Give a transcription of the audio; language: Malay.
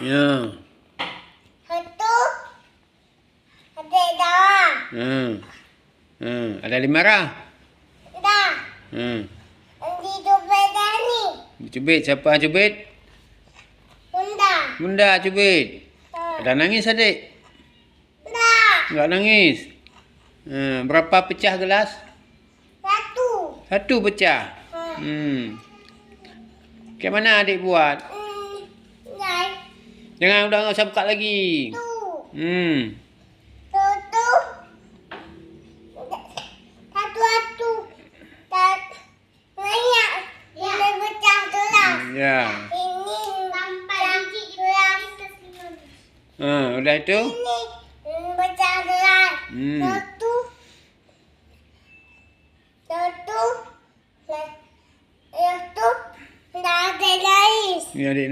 Ya. Satu. Adik dah. Ada 5 arah. Dah. Nanti cubit dah ni. Cubit. Siapa cubit? Bunda. Bunda cubit. Ada nangis adik? Dah. Enggak nangis. Berapa pecah gelas? Satu. 1 pecah. Macam mana adik buat? Dah. Jangan udah enggak usah buka lagi. Tu. Satu. Satu-satu. Tak. Banyak. Ini pecah gelas. Ya. Ini pecah gelas. Udah itu? Ini pecah gelas. Satu.